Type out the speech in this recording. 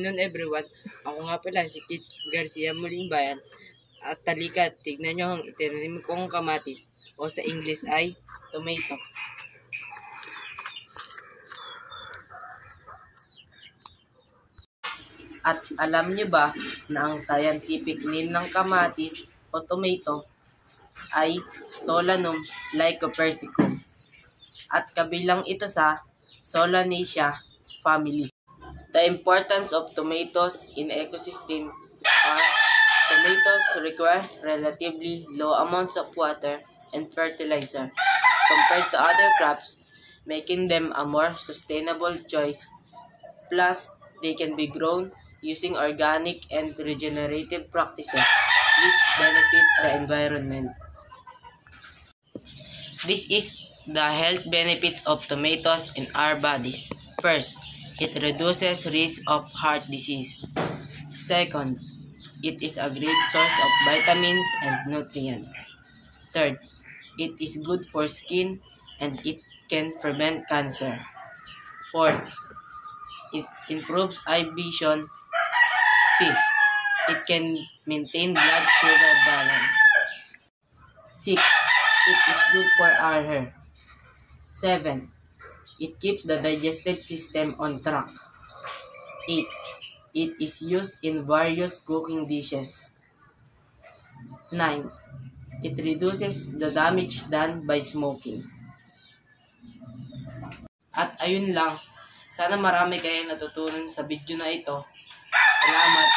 afternoon everyone. Ako nga pala si Kit Garcia Muling Bayan. At talika, tignan nyo ang itinanim kong kamatis o sa English ay tomato. At alam niyo ba na ang scientific name ng kamatis o tomato ay Solanum lycopersicum at kabilang ito sa Solanaceae family. The importance of tomatoes in ecosystem are tomatoes require relatively low amounts of water and fertilizer compared to other crops, making them a more sustainable choice. Plus, they can be grown using organic and regenerative practices which benefit the environment. This is the health benefits of tomatoes in our bodies. First, it reduces risk of heart disease. Second, it is a great source of vitamins and nutrients. Third, it is good for skin and it can prevent cancer. Fourth, it improves eye vision. Fifth, it can maintain blood sugar balance. Sixth, it is good for our hair. 7. It keeps the digestive system on track. 8. It is used in various cooking dishes. 9. It reduces the damage done by smoking. At ayun lang, sana marami kayong natutunan sa video na ito. Salamat